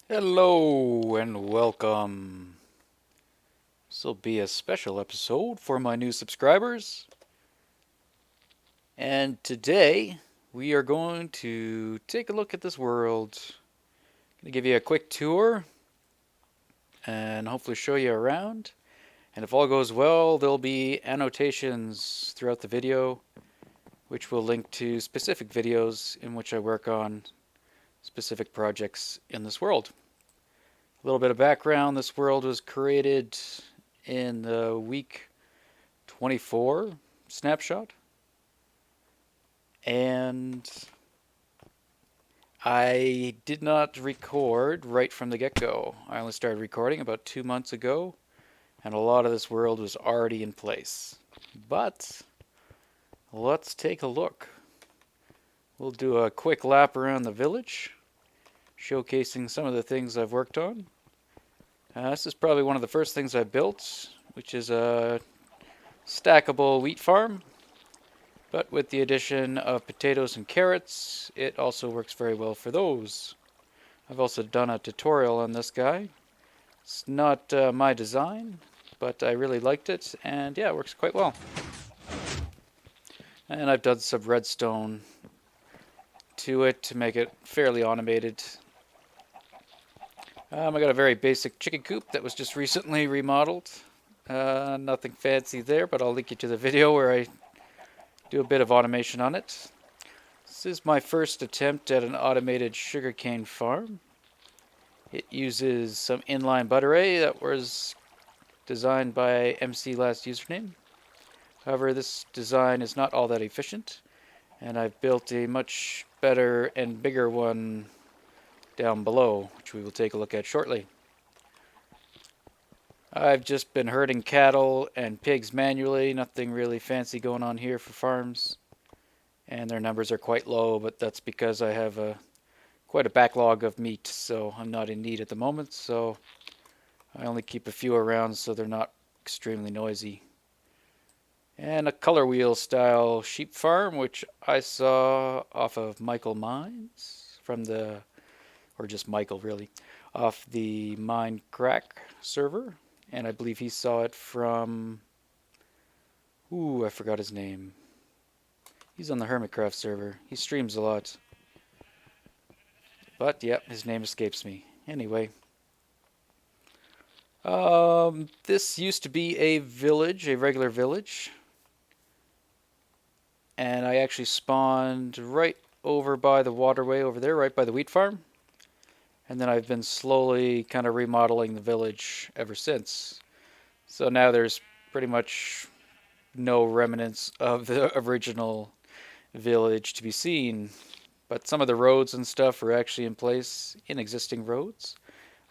Hello and welcome. This will be a special episode for my new subscribers. And today we are going to take a look at this world. I'm going to give you a quick tour and hopefully show you around. And if all goes well, there'll be annotations throughout the video, which will link to specific videos in which I work on specific projects in this world. A little bit of background: this world was created in the week 24 snapshot, and I did not record right from the get-go. I only started recording about 2 months ago, and a lot of this world was already in place. But let's take a look. We'll do a quick lap around the village, showcasing some of the things I've worked on. This is probably one of the first things I built, which is a stackable wheat farm. But with the addition of potatoes and carrots, it also works very well for those. I've also done a tutorial on this guy. It's not my design, but I really liked it, and yeah, it works quite well. And I've done some redstone to it to make it fairly automated. I got a very basic chicken coop that was just recently remodeled. Nothing fancy there, but I'll link you to the video where I do a bit of automation on it. This is my first attempt at an automated sugarcane farm. It uses some inline buttery that was designed by MCLastUsername. However, this design is not all that efficient, and I've built a much better and bigger one down below, which we will take a look at shortly. I've just been herding cattle and pigs manually, nothing really fancy going on here for farms. And their numbers are quite low, but that's because I have quite a backlog of meat, so I'm not in need at the moment, so I only keep a few around so they're not extremely noisy. And a color wheel style sheep farm, which I saw off of Michael Mines or just Michael really, off the Minecraft server. And I believe he saw it from, I forgot his name. He's on the Hermitcraft server. He streams a lot. But, yep, his name escapes me. Anyway. This used to be a village, a regular village. And I actually spawned right over by the waterway over there, right by the wheat farm. And then I've been slowly kind of remodeling the village ever since. So now there's pretty much no remnants of the original village to be seen. But some of the roads and stuff are actually in place in existing roads.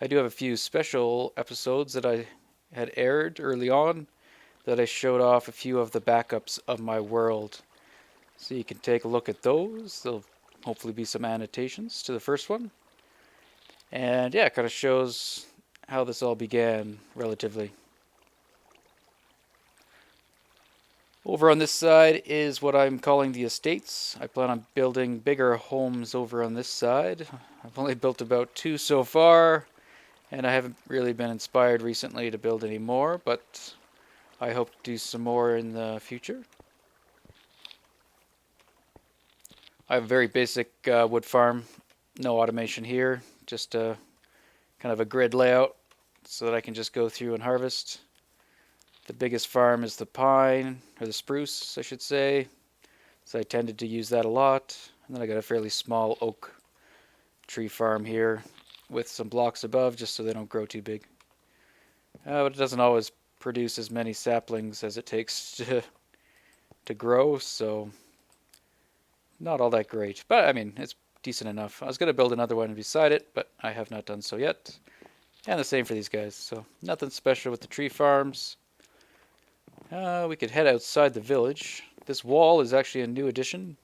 I do have a few special episodes that I had aired early on that I showed off a few of the backups of my world. So you can take a look at those. There'll hopefully be some annotations to the first one. And yeah, it kind of shows how this all began relatively. Over on this side is what I'm calling the estates. I plan on building bigger homes over on this side. I've only built about 2 so far, and I haven't really been inspired recently to build any more, but I hope to do some more in the future. I have a very basic wood farm, no automation here, just a kind of a grid layout so that I can just go through and harvest. The biggest farm is the pine, or the spruce, I should say. So I tended to use that a lot. And then I got a fairly small oak tree farm here with some blocks above just so they don't grow too big. But it doesn't always produce as many saplings as it takes to grow, so not all that great. But I mean, it's decent enough. I was going to build another one beside it, but I have not done so yet. And the same for these guys, so nothing special with the tree farms. We could head outside the village. This wall is actually a new addition.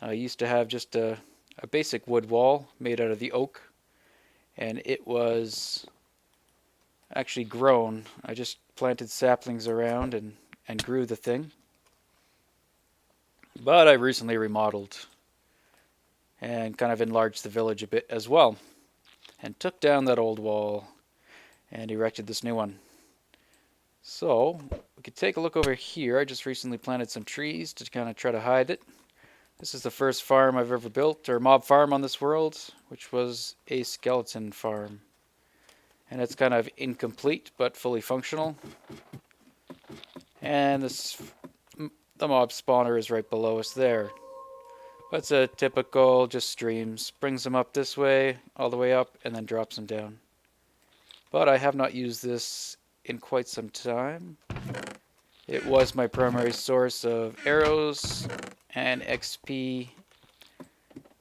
I used to have just a basic wood wall made out of the oak, and it was actually grown. I just planted saplings around and grew the thing. But I recently remodeled and kind of enlarged the village a bit as well. and took down that old wall and erected this new one. So we could take a look over here. I just recently planted some trees to kind of try to hide it. This is the first farm I've ever built, or mob farm on this world, which was a skeleton farm. And it's kind of incomplete, but fully functional. And the mob spawner is right below us there. But it's a typical, just streams. Brings them up this way, all the way up, and then drops them down. But I have not used this in quite some time. It was my primary source of arrows and XP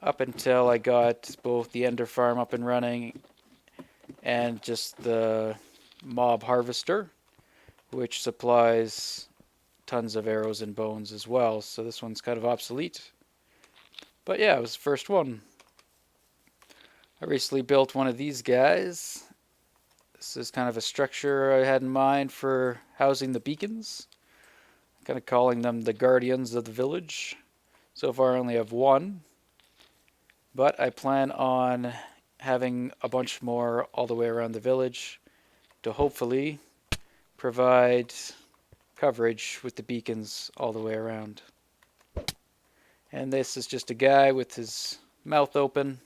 up until I got both the Ender farm up and running and just the mob harvester, which supplies tons of arrows and bones as well. So this one's kind of obsolete. But yeah, it was the first one. I recently built one of these guys. This is kind of a structure I had in mind for housing the beacons. Kind of calling them the guardians of the village. So far I only have one. But I plan on having a bunch more all the way around the village to hopefully provide coverage with the beacons all the way around. And this is just a guy with his mouth open,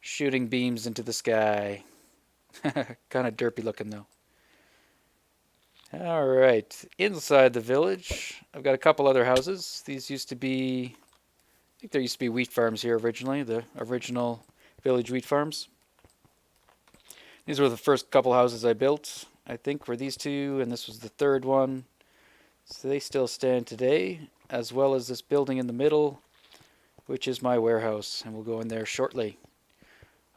shooting beams into the sky. Kind of derpy looking though. Alright, inside the village, I've got a couple other houses. These used to be, I think there used to be wheat farms here originally, the original village wheat farms. These were the first couple houses I built, I think were these two, and this was the third one. So they still stand today, as well as this building in the middle, which is my warehouse, and we'll go in there shortly.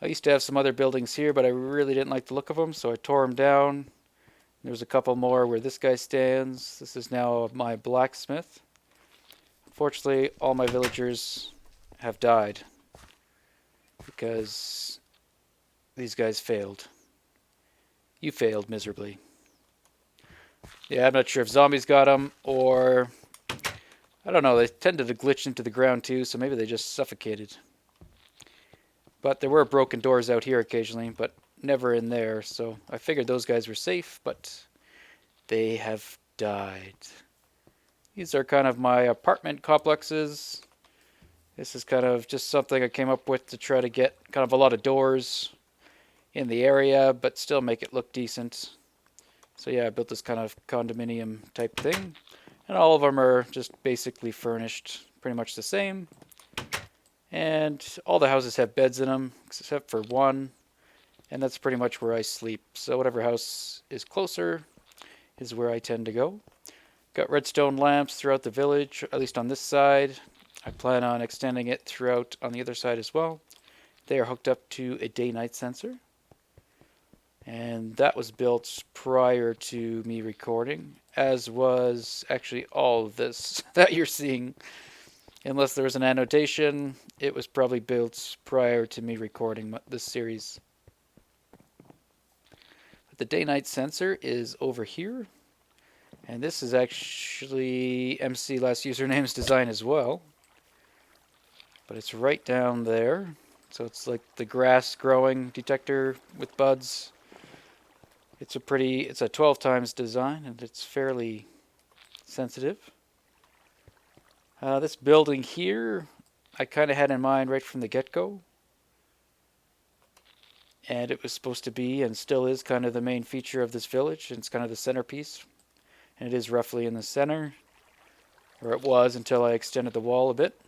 I used to have some other buildings here, but I really didn't like the look of them, so I tore them down. There's a couple more where this guy stands. This is now my blacksmith. Unfortunately, all my villagers have died because these guys failed. You failed miserably. Yeah, I'm not sure if zombies got them or I don't know. They tended to glitch into the ground too, so maybe they just suffocated. But there were broken doors out here occasionally, but never in there, so I figured those guys were safe, but they have died. These are kind of my apartment complexes. This is kind of just something I came up with to try to get kind of a lot of doors in the area, but still make it look decent. So yeah, I built this kind of condominium type thing, and all of them are just basically furnished pretty much the same. And all the houses have beds in them, except for one. And that's pretty much where I sleep. So whatever house is closer is where I tend to go. Got redstone lamps throughout the village, at least on this side. I plan on extending it throughout on the other side as well. They are hooked up to a day-night sensor. And that was built prior to me recording, as was actually all of this that you're seeing. Unless there was an annotation, it was probably built prior to me recording this series. But the day-night sensor is over here. And this is actually MCLastUsername's design as well. But it's right down there. So it's like the grass growing detector with buds. It's a 12 times design, and it's fairly sensitive. This building here, I kind of had in mind right from the get-go. And it was supposed to be, and still is, kind of the main feature of this village. And it's kind of the centerpiece. And it is roughly in the center. Or it was until I extended the wall a bit.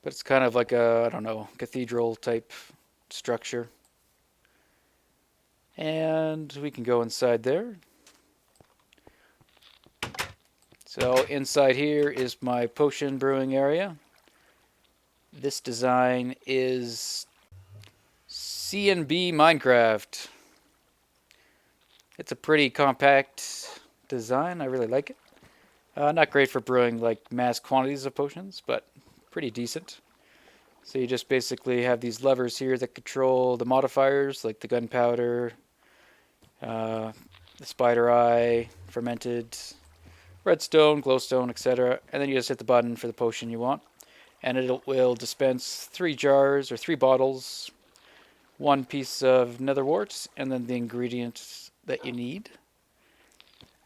But it's kind of like a, I don't know, cathedral type structure. And we can go inside there. So inside here is my potion brewing area. This design is C&B Minecraft. It's a pretty compact design. I really like it. Not great for brewing like mass quantities of potions, but pretty decent. So you just basically have these levers here that control the modifiers, like the gunpowder, the spider eye, fermented redstone, glowstone, etc. And then you just hit the button for the potion you want. and it will dispense 3 jars or 3 bottles, 1 piece of nether wart, and then the ingredients that you need.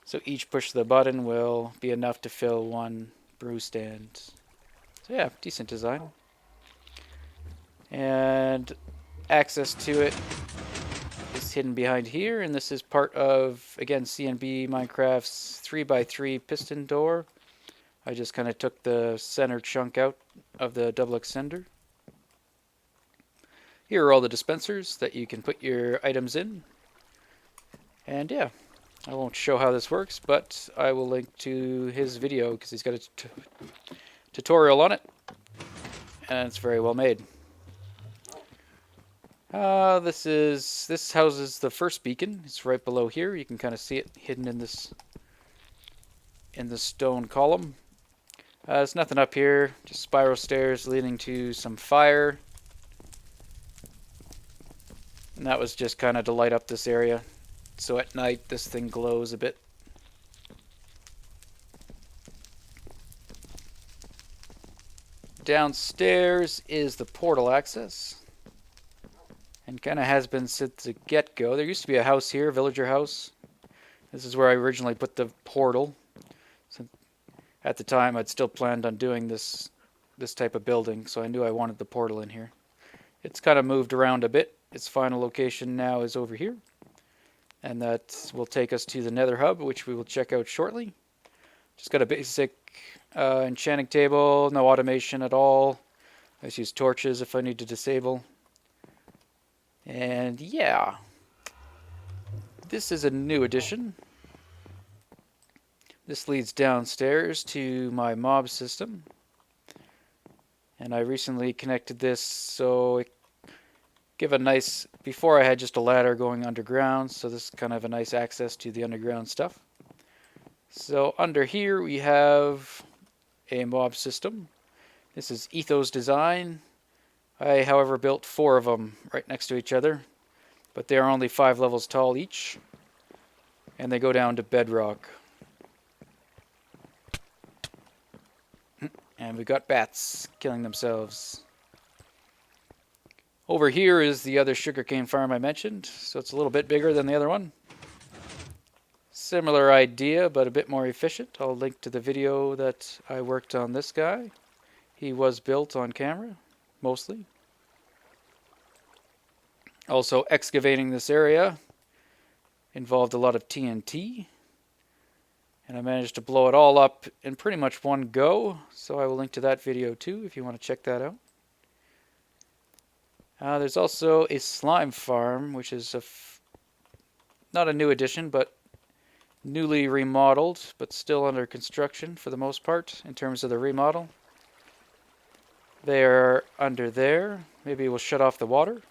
So each push of the button will be enough to fill 1 brew stand. So yeah, decent design. And access to it is hidden behind here, and this is part of, again, CNB Minecraft's 3x3 piston door. I just kind of took the center chunk out of the double extender. Here are all the dispensers that you can put your items in. And yeah, I won't show how this works, but I will link to his video because he's got a tutorial on it, and it's very well made. This houses the first beacon. It's right below here. You can kind of see it hidden in the stone column. There's nothing up here, just spiral stairs leading to some fire. And that was just kind of to light up this area. So at night this thing glows a bit. Downstairs is the portal access. And kind of has been since the get-go. There used to be a house here, villager house. This is where I originally put the portal. So at the time I'd still planned on doing this type of building, so I knew I wanted the portal in here. It's kind of moved around a bit. Its final location now is over here. And that will take us to the Nether Hub, which we will check out shortly. Just got a basic enchanting table, no automation at all. I just use torches if I need to disable. And yeah, this is a new addition. This leads downstairs to my mob system. And I recently connected this so it give a nice, before I had just a ladder going underground, so this is kind of a nice access to the underground stuff. So under here we have a mob system. This is Ethos Design. I, however, built 4 of them right next to each other, but they are only 5 levels tall each, and they go down to bedrock. And we got bats killing themselves. Over here is the other sugarcane farm I mentioned, so it's a little bit bigger than the other one. Similar idea, but a bit more efficient. I'll link to the video that I worked on this guy. He was built on camera, mostly. Also, excavating this area involved a lot of TNT. And I managed to blow it all up in pretty much one go, so I will link to that video too if you want to check that out. There's also a slime farm, which is not a new addition, but newly remodeled, but still under construction for the most part in terms of the remodel. They're under there. Maybe we'll shut off the water.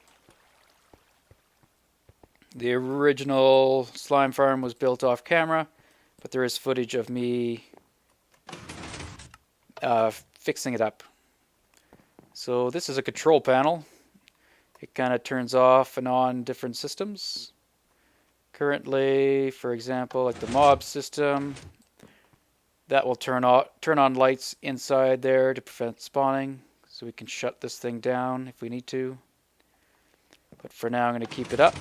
The original slime farm was built off camera, but there is footage of me fixing it up. So this is a control panel. It kind of turns off and on different systems. Currently, for example, like the mob system, that will turn on lights inside there to prevent spawning. So we can shut this thing down if we need to. But for now, I'm going to keep it up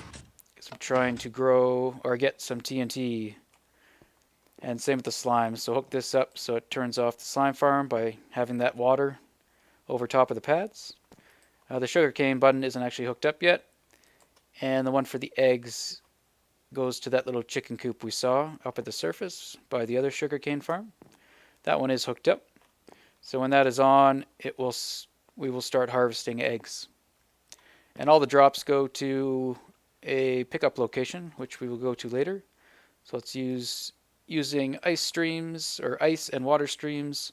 because I'm trying to grow or get some TNT. And same with the slime. So hook this up so it turns off the slime farm by having that water over top of the pads. The sugarcane button isn't actually hooked up yet. And the one for the eggs goes to that little chicken coop we saw up at the surface by the other sugarcane farm. That one is hooked up. So when that is on, we will start harvesting eggs. And all the drops go to a pickup location, which we will go to later. So let's using ice streams or ice and water streams.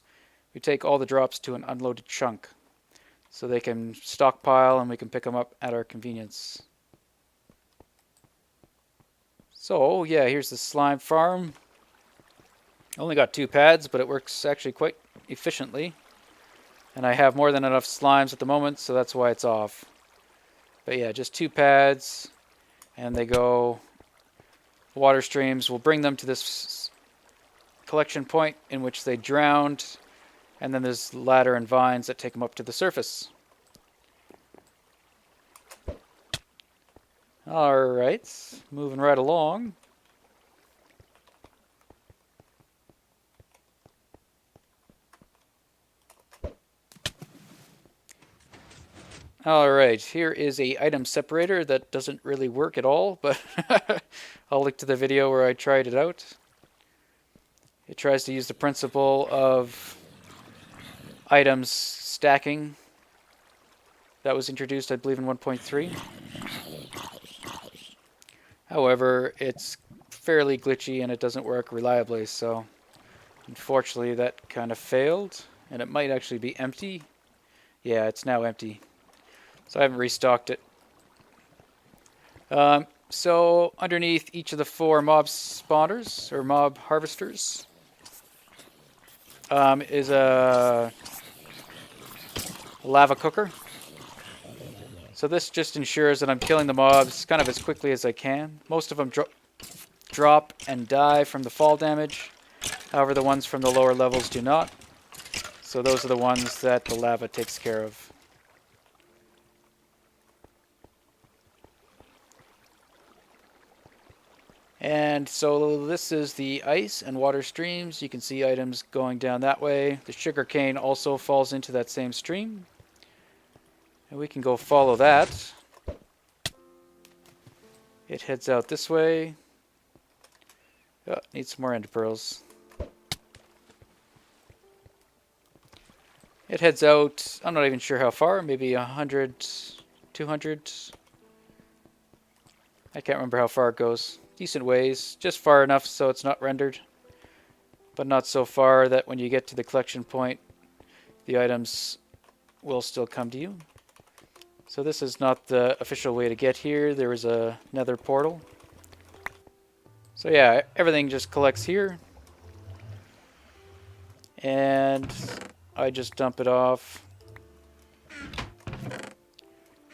We take all the drops to an unloaded chunk, so they can stockpile and we can pick them up at our convenience. So yeah, here's the slime farm. Only got 2 pads, but it works actually quite efficiently. And I have more than enough slimes at the moment, so that's why it's off. But yeah, just 2 pads, and they go, water streams will bring them to this collection point in which they drowned And then there's ladder and vines that take them up to the surface. Alright, moving right along. Alright, here is a item separator that doesn't really work at all, but I'll link to the video where I tried it out. It tries to use the principle of items stacking that was introduced, I believe, in 1.3. However, it's fairly glitchy and it doesn't work reliably, so unfortunately that kind of failed. And it might actually be empty. Yeah, it's now empty. So I haven't restocked it. So underneath each of the 4 mob spawners, or mob harvesters, is a lava cooker. So this just ensures that I'm killing the mobs kind of as quickly as I can. Most of them drop and die from the fall damage. However, the ones from the lower levels do not. So those are the ones that the lava takes care of. And so this is the ice and water streams. You can see items going down that way. The sugar cane also falls into that same stream. And we can go follow that. It heads out this way. Oh, need some more ender pearls. It heads out, I'm not even sure how far, maybe 100, 200. I can't remember how far it goes. Decent ways, just far enough so it's not rendered. But not so far that when you get to the collection point, the items will still come to you. So this is not the official way to get here. There is a nether portal. So yeah, everything just collects here. And I just dump it off.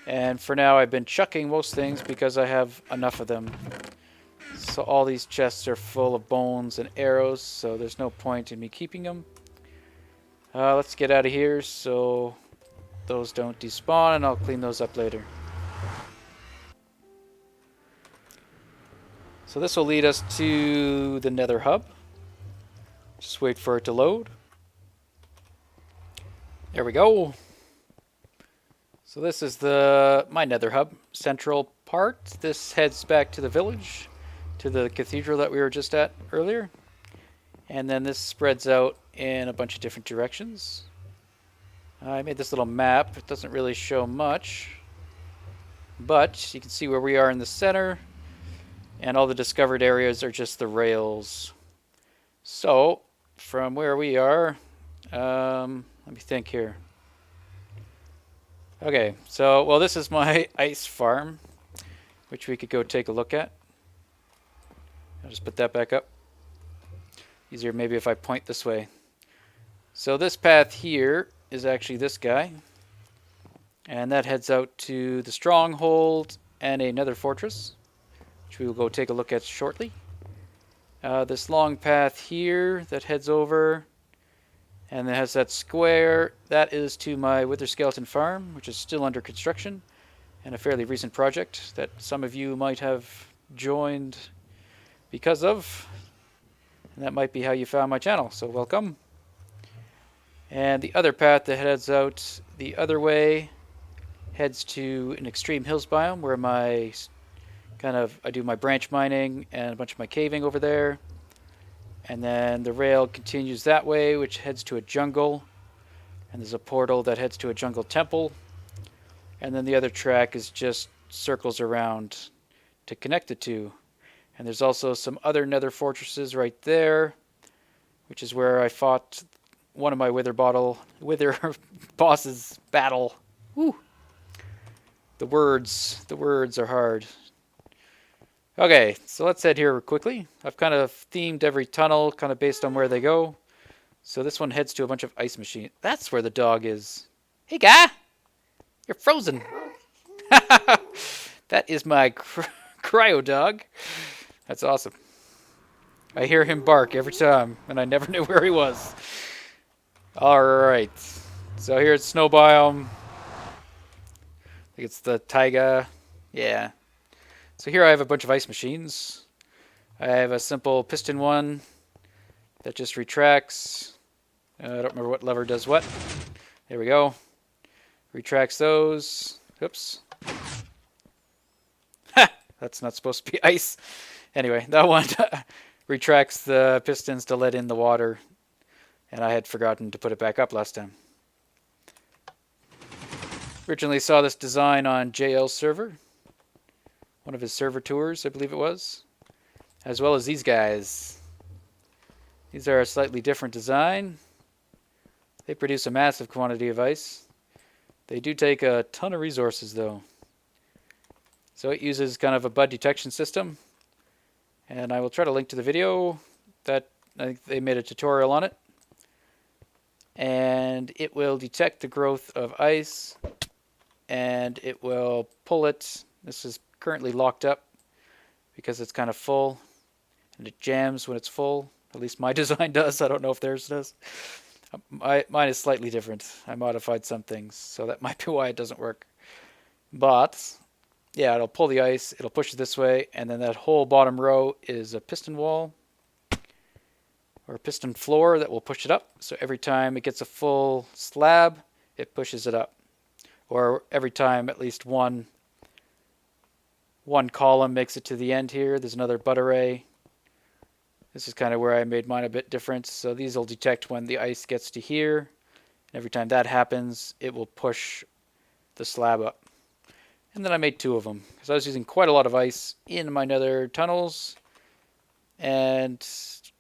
And for now I've been chucking most things because I have enough of them. So all these chests are full of bones and arrows, so there's no point in me keeping them. Let's get out of here so those don't despawn, and I'll clean those up later. So this will lead us to the nether hub. Just wait for it to load. There we go. So this is my nether hub, central part. This heads back to the village, to the cathedral that we were just at earlier. And then this spreads out in a bunch of different directions. I made this little map. It doesn't really show much, but you can see where we are in the center, and all the discovered areas are just the rails. So from where we are, let me think here. Okay, so, well, this is my ice farm, which we could go take a look at. I'll just put that back up. Easier maybe if I point this way. So this path here is actually this guy, and that heads out to the stronghold and a nether fortress, which we will go take a look at shortly. This long path here that heads over and it has that square, that is to my wither skeleton farm, which is still under construction and a fairly recent project that some of you might have joined because of, and that might be how you found my channel, so welcome. And the other path that heads out the other way heads to an extreme hills biome where I do my branch mining and a bunch of my caving over there. And then the rail continues that way, which heads to a jungle. And there's a portal that heads to a jungle temple. And then the other track is just circles around to connect the two. And there's also some other nether fortresses right there, which is where I fought one of my wither bosses battle. Woo. The words are hard. Okay, so let's head here quickly. I've kind of themed every tunnel kind of based on where they go. So this one heads to a bunch of ice machines. That's where the dog is. Hey, guy! You're frozen. That is my cryo dog. That's awesome. I hear him bark every time, and I never knew where he was. Alright, so here's snow biome. I think it's the taiga. Yeah. So here I have a bunch of ice machines. I have a simple piston one that just retracts. I don't remember what lever does what. There we go. Retracts those. Oops. Ha! That's not supposed to be ice. Anyway, that one retracts the pistons to let in the water. And I had forgotten to put it back up last time. Originally saw this design on JL server. One of his server tours, I believe it was. As well as these guys. These are a slightly different design. They produce a massive quantity of ice. They do take a ton of resources though. So it uses kind of a bud detection system. And I will try to link to the video that I think they made a tutorial on it. And it will detect the growth of ice. And it will pull it. This is currently locked up because it's kind of full. And it jams when it's full. At least my design does. I don't know if theirs does. Mine is slightly different. I modified some things, so that might be why it doesn't work. But, yeah, it'll pull the ice, it'll push it this way, and then that whole bottom row is a piston wall, or a piston floor that will push it up. So every time it gets a full slab, it pushes it up. Or every time at least one column makes it to the end here. There's another bud array. This is kind of where I made mine a bit different. So these will detect when the ice gets to here. And every time that happens, it will push the slab up. And then I made two of them because I was using quite a lot of ice in my nether tunnels. And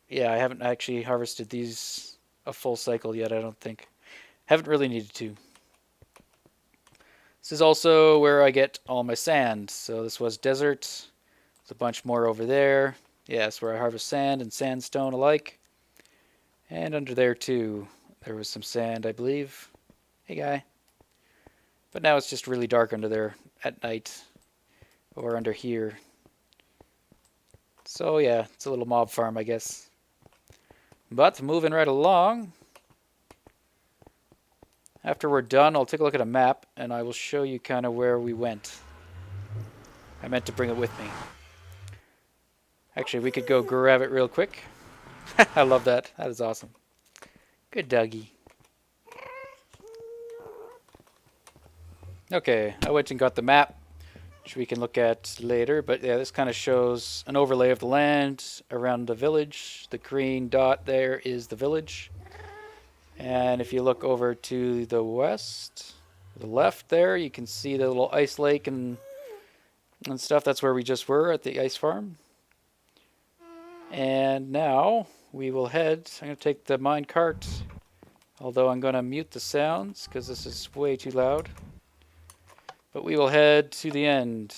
yeah, I haven't actually harvested these a full cycle yet, I don't think. Haven't really needed to. This is also where I get all my sand. So this was desert. There's a bunch more over there. Yeah, that's where I harvest sand and sandstone alike. And under there too, there was some sand, I believe. Hey guy. But now it's just really dark under there at night. Or under here. So yeah, it's a little mob farm, I guess. But moving right along. After we're done, I'll take a look at a map and I will show you kind of where we went. I meant to bring it with me. Actually, we could go grab it real quick. I love that. That is awesome. Good doggy. Okay, I went and got the map, which we can look at later. But yeah, this kind of shows an overlay of the land around the village. The green dot there is the village. And if you look over to the west, the left there, you can see the little ice lake and stuff. That's where we just were at the ice farm. And now we will head. I'm going to take the mine cart, although I'm going to mute the sounds because this is way too loud. But we will head to the end.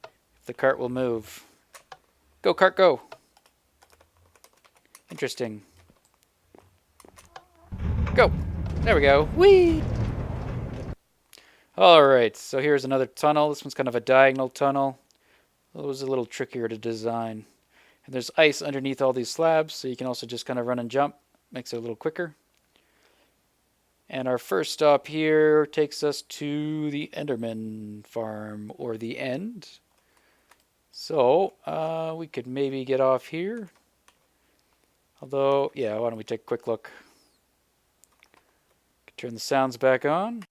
If the cart will move. Go, cart, go! Interesting. Go! There we go. Whee! Alright, so here's another tunnel. This one's kind of a diagonal tunnel. It was a little trickier to design. And there's ice underneath all these slabs, so you can also just kind of run and jump. Makes it a little quicker. And our first stop here takes us to the Enderman farm, or the end. So, we could maybe get off here. Although, yeah, why don't we take a quick look. Turn the sounds back on.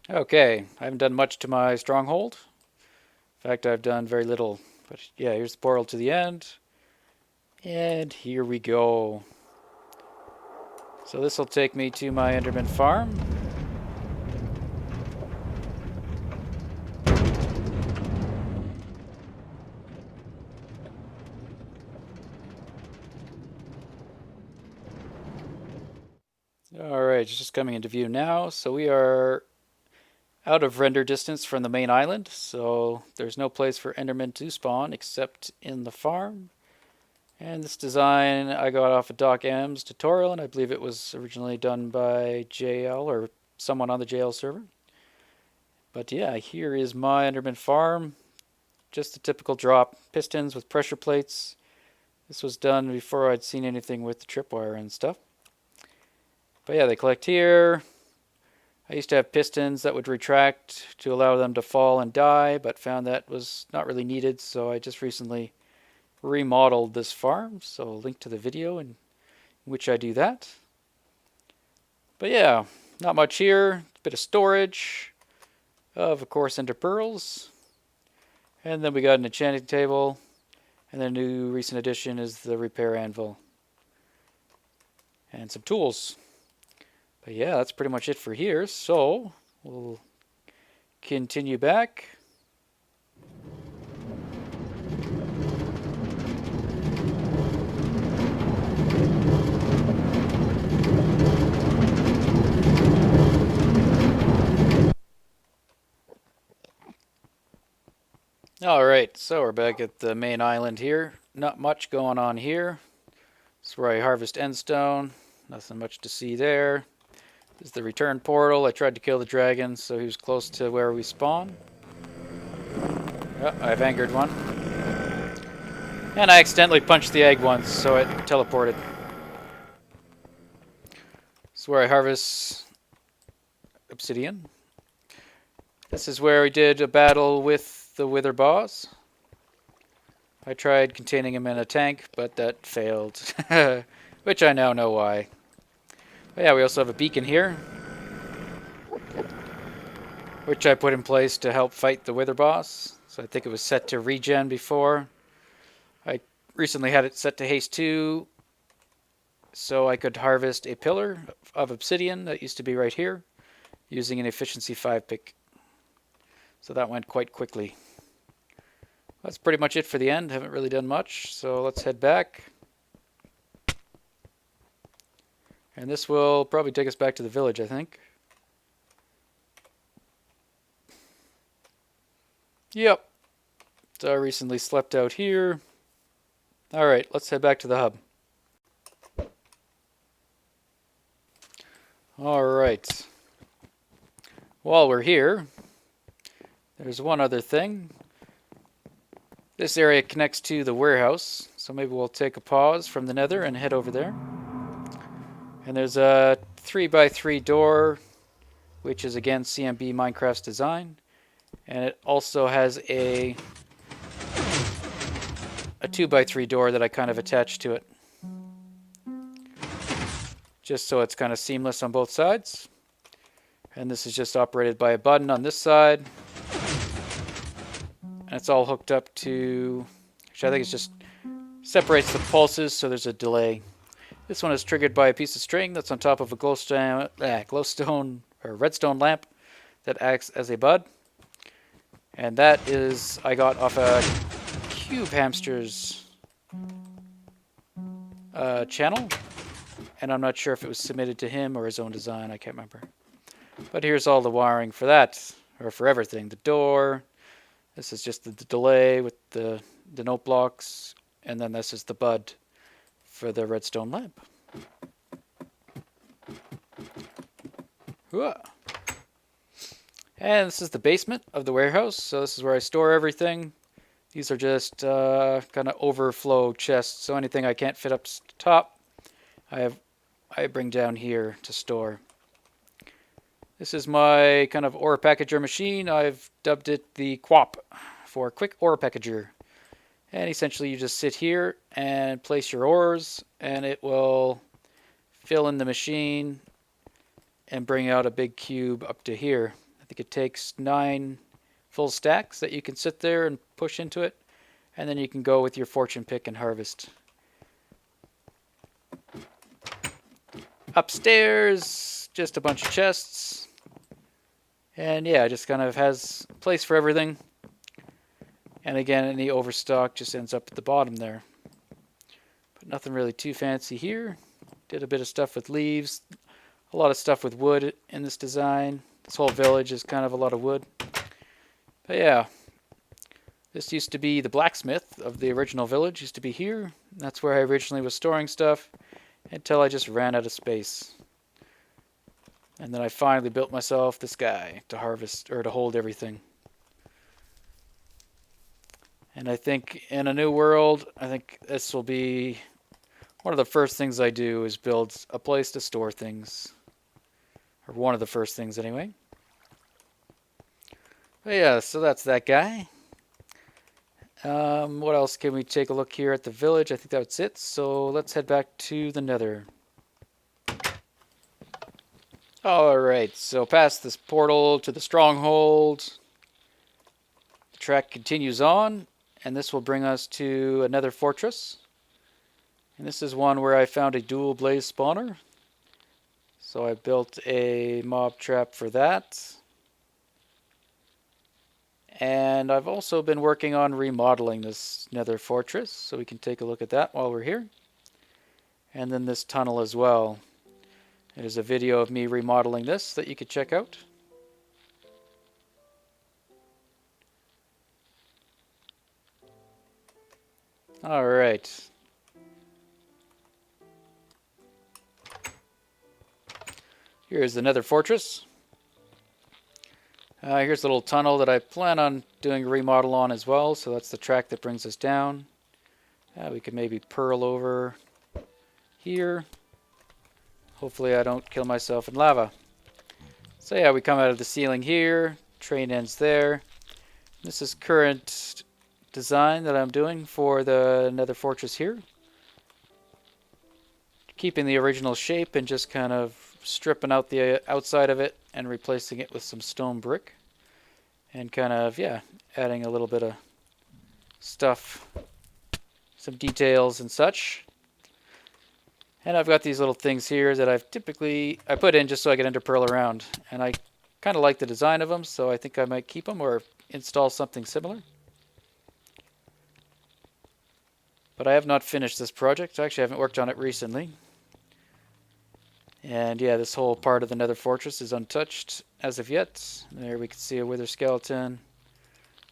Okay, I haven't done much to my stronghold. In fact, I've done very little. But yeah, here's the portal to the end. And here we go. So this will take me to my Enderman farm. Alright, just coming into view now. So we are out of render distance from the main island. So there's no place for Endermen to spawn except in the farm. And this design I got off of Doc M's tutorial, and I believe it was originally done by JL or someone on the JL server. But yeah, here is my Enderman farm. Just a typical drop. Pistons with pressure plates. This was done before I'd seen anything with the tripwire and stuff. But yeah, they collect here. I used to have pistons that would retract to allow them to fall and die, but found that was not really needed, so I just recently remodeled this farm. So I'll link to the video in which I do that. But yeah, not much here. A bit of storage of course, ender pearls. And then we got an enchanting table. And the new recent addition is the repair anvil. And some tools. But yeah, that's pretty much it for here. So we'll continue back. Alright, so we're back at the main island here. Not much going on here. This is where I harvest endstone. Nothing much to see there. This is the return portal. I tried to kill the dragon, so he was close to where we spawn. Oh, I've angered one. And I accidentally punched the egg once, so it teleported. This is where I harvest obsidian. This is where we did a battle with the wither boss. I tried containing him in a tank, but that failed. Which I now know why. But yeah, we also have a beacon here, which I put in place to help fight the wither boss. So I think it was set to regen before. I recently had it set to haste 2, so I could harvest a pillar of obsidian that used to be right here, using an efficiency 5 pick. So that went quite quickly. That's pretty much it for the end. Haven't really done much, so let's head back. And this will probably take us back to the village, I think. Yep. So I recently slept out here. Alright, let's head back to the hub. Alright. While we're here, there's one other thing. This area connects to the warehouse, so maybe we'll take a pause from the nether and head over there. And there's a 3x3 door, which is again CMB Minecraft's design. And it also has a 2x3 door that I kind of attached to it. Just so it's kind of seamless on both sides. And this is just operated by a button on this side. And it's all hooked up to, which I think is just separates the pulses, so there's a delay. This one is triggered by a piece of string that's on top of a glowstone or redstone lamp that acts as a bud. And that is, I got off a Cube Hamster's channel. And I'm not sure if it was submitted to him or his own design, I can't remember. But here's all the wiring for that, or for everything. The door. This is just the delay with the note blocks, and then this is the bud for the redstone lamp. Whoa. And this is the basement of the warehouse, so this is where I store everything. These are just kind of overflow chests, so anything I can't fit up top, I bring down here to store. This is my kind of ore packager machine. I've dubbed it the QOP for Quick Ore Packager. And essentially you just sit here and place your ores and it will fill in the machine and bring out a big cube up to here. I think it takes 9 full stacks that you can sit there and push into it. And then you can go with your fortune pick and harvest. Upstairs, just a bunch of chests. And yeah, it just kind of has a place for everything. And again, any overstock just ends up at the bottom there. But nothing really too fancy here. Did a bit of stuff with leaves. A lot of stuff with wood in this design. This whole village is kind of a lot of wood. But yeah, this used to be the blacksmith of the original village. Used to be here. That's where I originally was storing stuff. Until I just ran out of space. And then I finally built myself this guy to harvest, or to hold everything. And I think in a new world, I think this will be one of the first things I do is build a place to store things. Or one of the first things anyway. But yeah, so that's that guy. What else can we take a look here at the village? I think that's it. So let's head back to the Nether. Alright, so past this portal to the stronghold. The track continues on, and this will bring us to another fortress. And this is one where I found a dual blaze spawner. So I built a mob trap for that. And I've also been working on remodeling this nether fortress, so we can take a look at that while we're here. And then this tunnel as well. There's a video of me remodeling this that you could check out. Alright. Here's the nether fortress. Here's a little tunnel that I plan on doing a remodel on as well, so that's the track that brings us down. We could maybe pearl over here. Hopefully I don't kill myself in lava. So yeah, we come out of the ceiling here, train ends there. This is current design that I'm doing for the nether fortress here. Keeping the original shape and just kind of stripping out the outside of it and replacing it with some stone brick. And kind of, yeah, adding a little bit of stuff, some details and such. And I've got these little things here that I put in just so I can enter pearl around. And I kind of like the design of them, so I think I might keep them or install something similar. But I have not finished this project. I actually haven't worked on it recently. And yeah, this whole part of the nether fortress is untouched as of yet. There we can see a wither skeleton.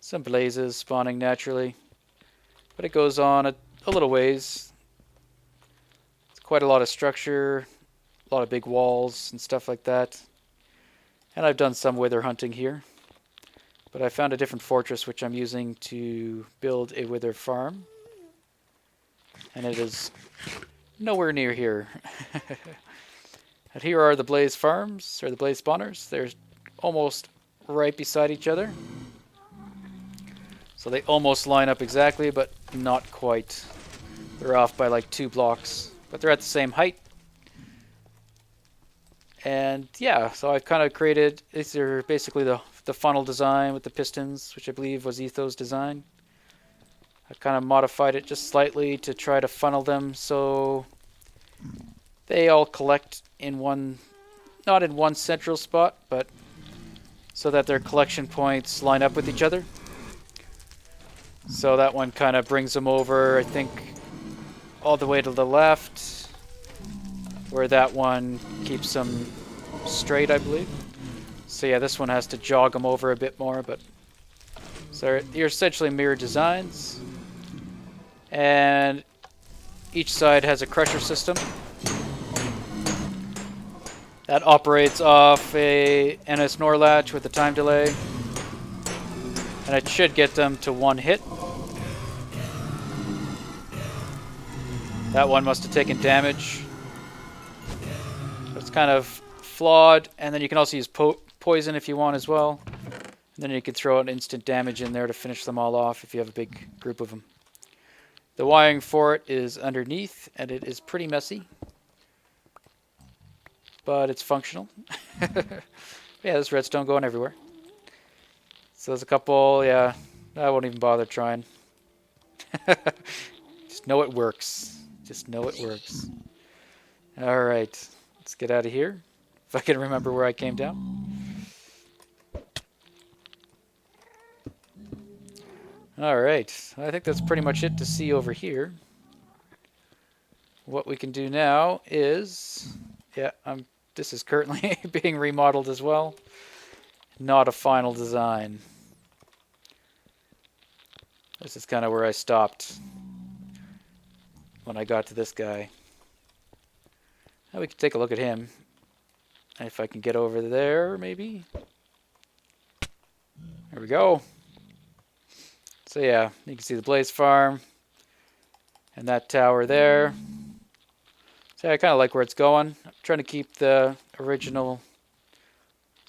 Some blazes spawning naturally. But it goes on a little ways. It's quite a lot of structure, a lot of big walls and stuff like that. And I've done some wither hunting here. But I found a different fortress which I'm using to build a wither farm. And it is nowhere near here. And here are the blaze farms, or the blaze spawners. They're almost right beside each other. So they almost line up exactly, but not quite. They're off by like 2 blocks, but they're at the same height. And yeah, so I've kind of created, these are basically the funnel design with the pistons, which I believe was Etho's design. I've kind of modified it just slightly to try to funnel them so they all collect in one, not in one central spot, but so that their collection points line up with each other. So that one kind of brings them over, I think, all the way to the left, where that one keeps them straight, I believe. So yeah, this one has to jog them over a bit more, but so they're essentially mirror designs. And each side has a crusher system that operates off a NS NOR latch with a time delay, and it should get them to 1 hit. That one must have taken damage. So it's kind of flawed, and then you can also use poison if you want as well. And then you can throw an instant damage in there to finish them all off if you have a big group of them. The wiring for it is underneath, and it is pretty messy. But it's functional. Yeah, there's redstone going everywhere. So there's a couple, yeah, I won't even bother trying. Just know it works. Just know it works. Alright, let's get out of here. If I can remember where I came down. Alright, I think that's pretty much it to see over here. What we can do now is, yeah, this is currently being remodeled as well. Not a final design. This is kind of where I stopped when I got to this guy. Now we can take a look at him. If I can get over there, maybe. There we go. So yeah, you can see the blaze farm and that tower there. So yeah, I kind of like where it's going. I'm trying to keep the original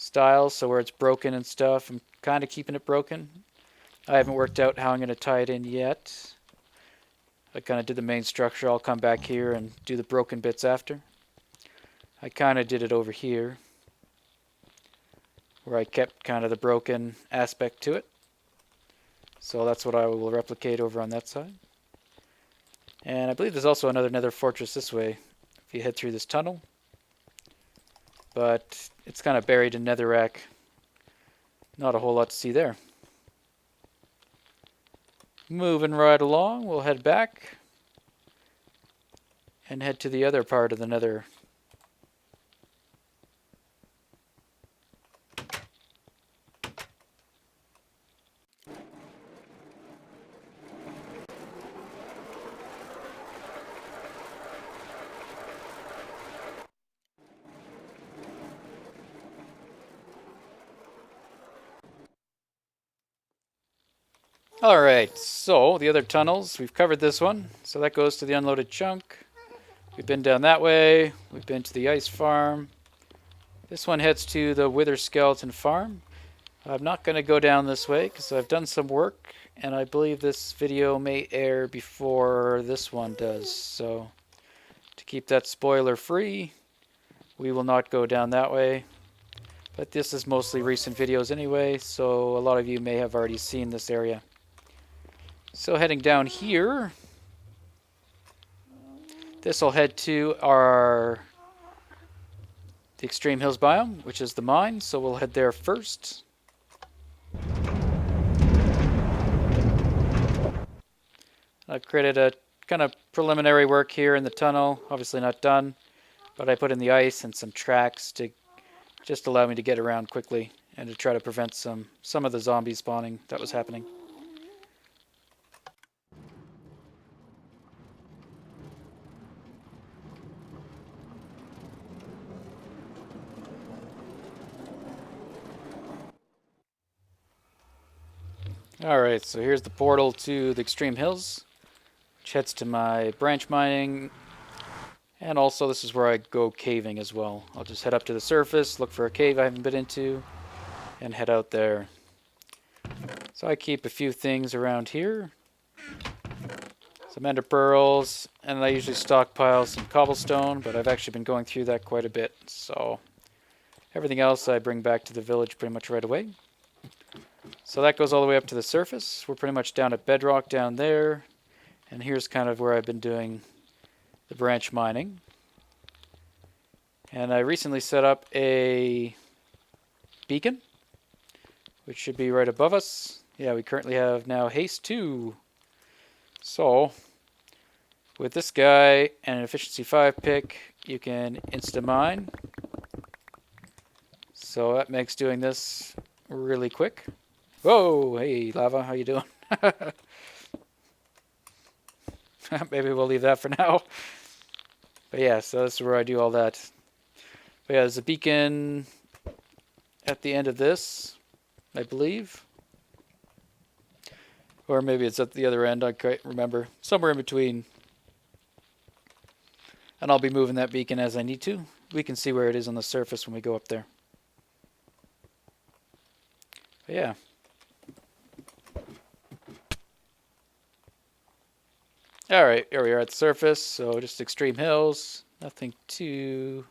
style, so where it's broken and stuff, I'm kind of keeping it broken. I haven't worked out how I'm going to tie it in yet. I kind of did the main structure. I'll come back here and do the broken bits after. I kind of did it over here, where I kept kind of the broken aspect to it. So that's what I will replicate over on that side. And I believe there's also another nether fortress this way, if you head through this tunnel. But it's kind of buried in netherrack. Not a whole lot to see there. Moving right along, we'll head back and head to the other part of the nether. Alright, so the other tunnels, we've covered this one. So that goes to the unloaded chunk. We've been down that way. We've been to the ice farm. This one heads to the Wither Skeleton farm. I'm not going to go down this way because I've done some work, and I believe this video may air before this one does. So to keep that spoiler free, we will not go down that way. But this is mostly recent videos anyway, so a lot of you may have already seen this area. So heading down here, this will head to the Extreme Hills biome, which is the mine, so we'll head there first. I've created a kind of preliminary work here in the tunnel, obviously not done, but I put in the ice and some tracks to just allow me to get around quickly and to try to prevent some of the zombie spawning that was happening. Alright, so here's the portal to the Extreme Hills, which heads to my branch mining, and also this is where I go caving as well. I'll just head up to the surface, look for a cave I haven't been into, and head out there. So I keep a few things around here. Some ender pearls, and I usually stockpile some cobblestone, but I've actually been going through that quite a bit, so everything else I bring back to the village pretty much right away. So that goes all the way up to the surface. We're pretty much down at bedrock down there. And here's kind of where I've been doing the branch mining. And I recently set up a beacon, which should be right above us. Yeah, we currently have now haste 2. So with this guy and an efficiency 5 pick, you can insta-mine. So that makes doing this really quick. Whoa, hey lava, how you doing? Maybe we'll leave that for now. But yeah, so this is where I do all that. But yeah, there's a beacon at the end of this, I believe. Or maybe it's at the other end, I can't remember. Somewhere in between. And I'll be moving that beacon as I need to. We can see where it is on the surface when we go up there. But yeah. Alright, here we are at the surface, so just Extreme Hills, nothing to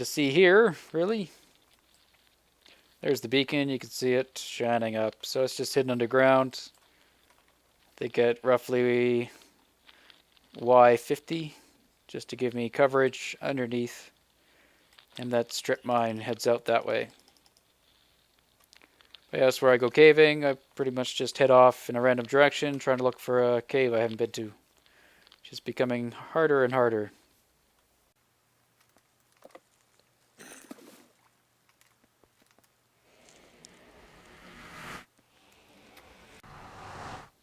see here, really. There's the beacon, you can see it shining up, so it's just hidden underground. They get roughly Y50, just to give me coverage underneath, and that strip mine heads out that way. But yeah, that's where I go caving. I pretty much just head off in a random direction, trying to look for a cave I haven't been to. Which is becoming harder and harder.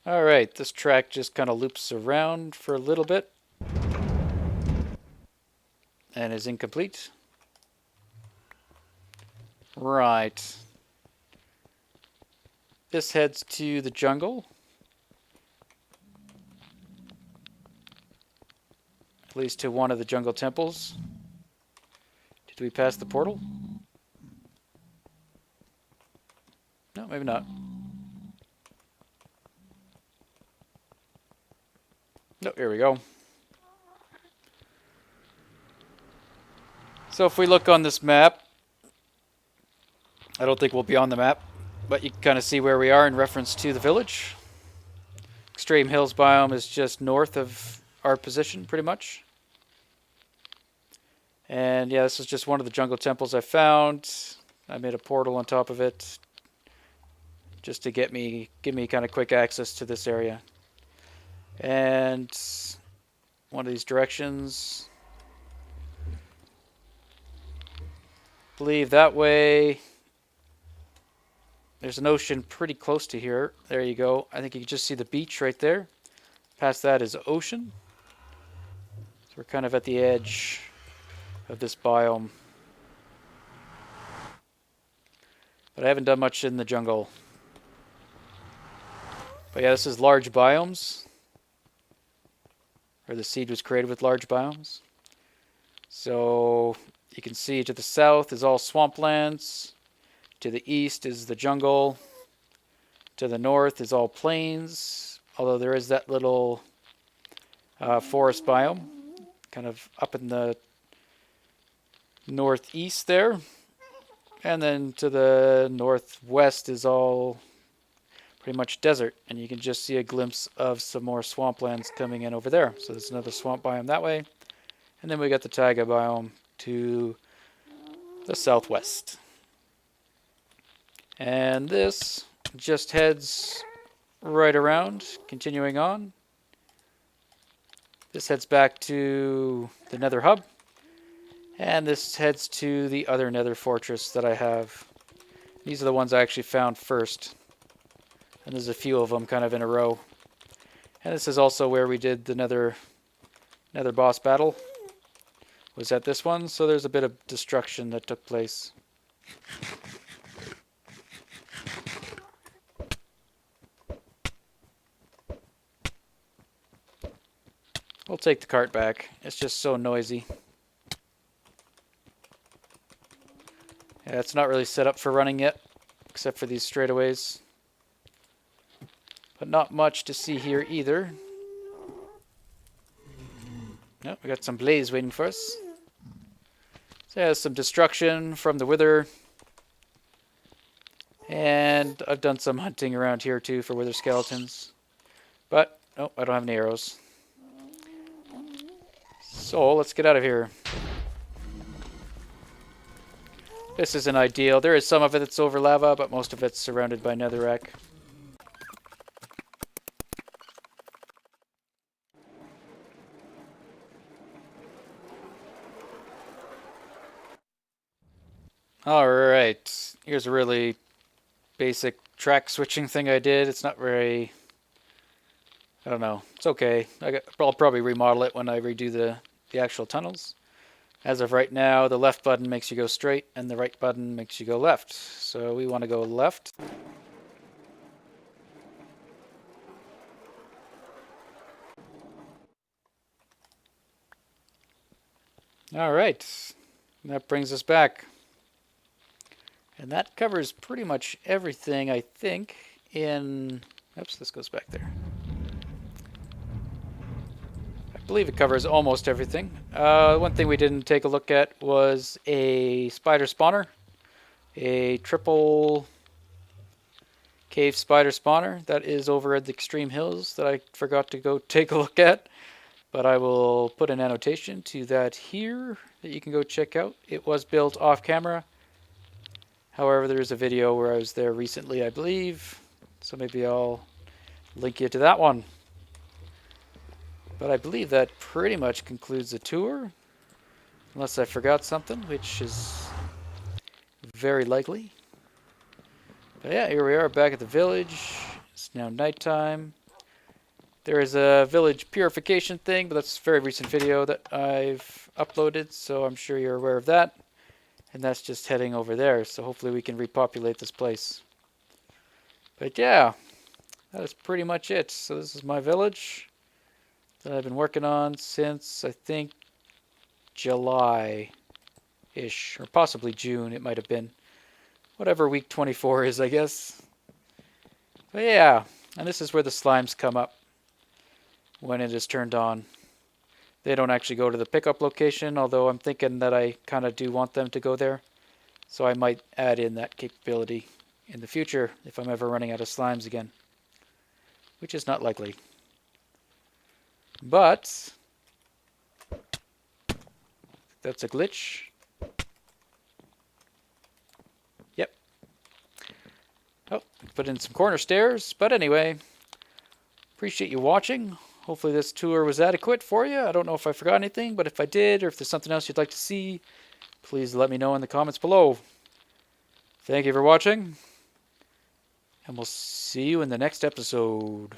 Alright, this track just kind of loops around for a little bit. And is incomplete. Right. This heads to the jungle. At least to one of the jungle temples. To Do we pass the portal? No, maybe not. No, here we go. So if we look on this map, I don't think we'll be on the map, but you can kind of see where we are in reference to the village. Extreme Hills biome is just north of our position, pretty much. And yeah, this is just one of the jungle temples I found. I made a portal on top of it just to give me kind of quick access to this area. And one of these directions, I believe that way. There's an ocean pretty close to here. There you go. I think you can just see the beach right there. Past that is ocean. So we're kind of at the edge of this biome. But I haven't done much in the jungle. But yeah, this is large biomes. Or the seed was created with large biomes. So you can see to the south is all swamplands. To the east is the jungle. To the north is all plains. Although there is that little forest biome. Kind of up in the northeast there. And then to the northwest is all pretty much desert. And you can just see a glimpse of some more swamplands coming in over there. So there's another swamp biome that way. And then we got the taiga biome to the southwest. And this just heads right around, continuing on. This heads back to the Nether Hub. And this heads to the other Nether Fortress that I have. These are the ones I actually found first. And there's a few of them kind of in a row. And this is also where we did the Nether boss battle. Was at this one, so there's a bit of destruction that took place. We'll take the cart back. It's just so noisy. Yeah, it's not really set up for running yet, except for these straightaways. But not much to see here either. No, we got some blaze waiting for us. So yeah, some destruction from the wither. And I've done some hunting around here too for wither skeletons. But, oh, I don't have any arrows. So, let's get out of here. This isn't ideal. There is some of it that's over lava, but most of it's surrounded by netherrack. Alright, here's a really basic track switching thing I did. It's not very... I don't know. It's okay. I'll probably remodel it when I redo the actual tunnels. As of right now, the left button makes you go straight and the right button makes you go left. So we want to go left. Alright, that brings us back. And that covers pretty much everything, I think, in... Oops, this goes back there. I believe it covers almost everything. One thing we didn't take a look at was a spider spawner. A triple cave spider spawner that is over at the Extreme Hills that I forgot to go take a look at. But I will put an annotation to that here that you can go check out. It was built off camera. However, there's a video where I was there recently, I believe. So maybe I'll link you to that one. But I believe that pretty much concludes the tour. Unless I forgot something, which is very likely. But yeah, here we are back at the village. It's now nighttime. There is a village purification thing, but that's a very recent video that I've uploaded, so I'm sure you're aware of that. And that's just heading over there, so hopefully we can repopulate this place. But yeah, that is pretty much it. So this is my village that I've been working on since, I think, July May-ish, or possibly June it might have been. Whatever week 24 is, I guess. But yeah, and this is where the slimes come up when it is turned on. They don't actually go to the pickup location, although I'm thinking that I kind of do want them to go there. So I might add in that capability in the future if I'm ever running out of slimes again, which is not likely. But that's a glitch. Yep. Oh, put in some corner stairs. But anyway, appreciate you watching. Hopefully this tour was adequate for you. I don't know if I forgot anything, but if I did, or if there's something else you'd like to see, please let me know in the comments below. Thank you for watching, and we'll see you in the next episode.